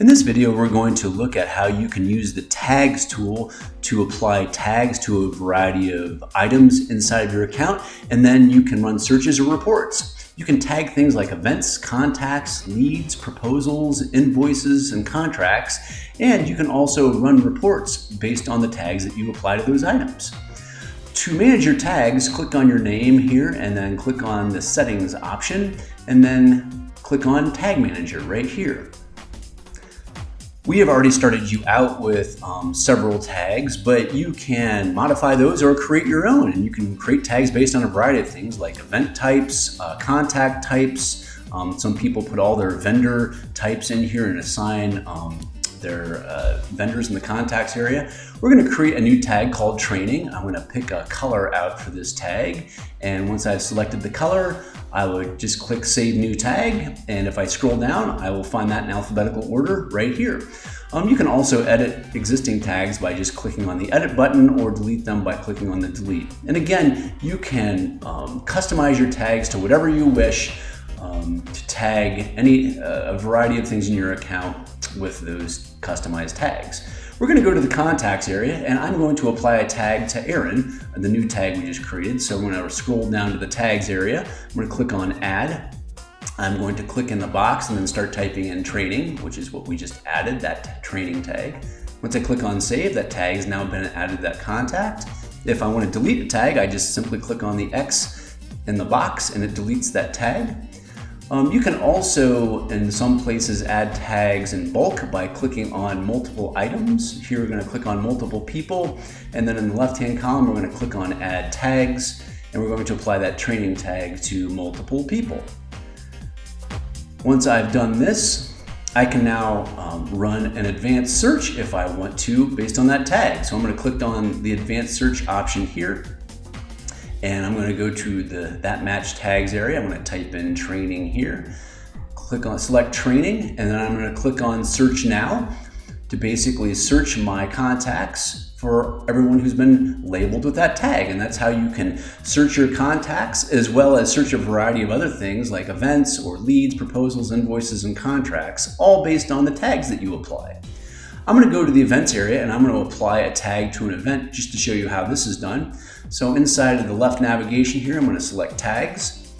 In this video, we're going to look at how you can use the tags tool to apply tags to a variety of items inside of your account, and then you can run searches or reports. You can tag things like events, contacts, leads, proposals, invoices, and contracts, and you can also run reports based on the tags that you apply to those items. To manage your tags, click on your name here and then click on the settings option and then click on Tag Manager right here. We have already started you out with several tags, but you can modify those or create your own, and you can create tags based on a variety of things like event types, contact types. Some people put all their vendor types in here and assign their vendors in the contacts area. We're going to create a new tag called training. I'm going to pick a color out for this tag, and once I've selected the color, I would just click Save New Tag, and if I scroll down, I will find that in alphabetical order right here. You can also edit existing tags by just clicking on the Edit button or delete them by clicking on the Delete. And again, you can customize your tags to whatever you wish to tag a variety of things in your account with those customized tags. We're going to go to the contacts area, and I'm going to apply a tag to Aaron, the new tag we just created. So I'm going to scroll down to the tags area. I'm going to click on Add. I'm going to click in the box and then start typing in training, which is what we just added, that training tag. Once I click on Save, that tag has now been added to that contact. If I want to delete a tag, I just simply click on the X in the box and it deletes that tag. You can also, in some places, add tags in bulk by clicking on multiple items. Here we're going to click on multiple people, and then in the left-hand column we're going to click on Add Tags, and we're going to apply that training tag to multiple people. Once I've done this, I can now run an advanced search if I want to based on that tag. So I'm going to click on the advanced search option here, and I'm going to go to that match tags area. I'm going to type in training here, click on select training, and then I'm going to click on search now to basically search my contacts for everyone who's been labeled with that tag. And that's how you can search your contacts as well as search a variety of other things like events or leads, proposals, invoices, and contracts, all based on the tags that you apply. I'm going to go to the events area and I'm going to apply a tag to an event just to show you how this is done. So inside of the left navigation here, I'm going to select tags.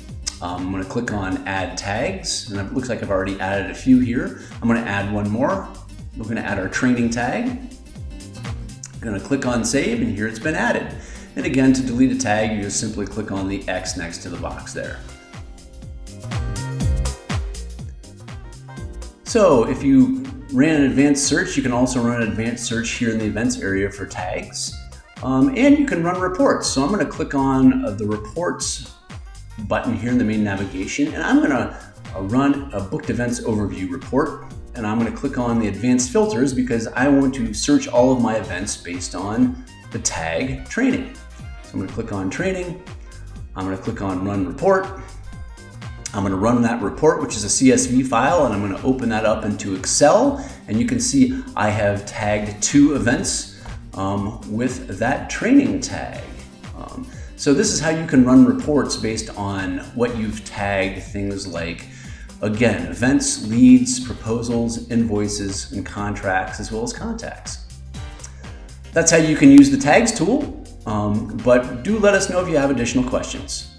I'm going to click on Add Tags, and it looks like I've already added a few here. I'm going to add one more. We're going to add our training tag. I'm going to click on Save, and here it's been added. And again, to delete a tag, you just simply click on the X next to the box there. So if you ran an advanced search, you can also run an advanced search here in the events area for tags. And you can run reports. So I'm going to click on the reports button here in the main navigation, and I'm going to run a booked events overview report. And I'm going to click on the advanced filters because I want to search all of my events based on the tag training. So I'm going to click on training. I'm going to click on run report. I'm going to run that report, which is a CSV file, and I'm going to open that up into Excel. And you can see I have tagged 2 events with that training tag. So this is how you can run reports based on what you've tagged, things like, again, events, leads, proposals, invoices, and contracts, as well as contacts. That's how you can use the tags tool, but do let us know if you have additional questions.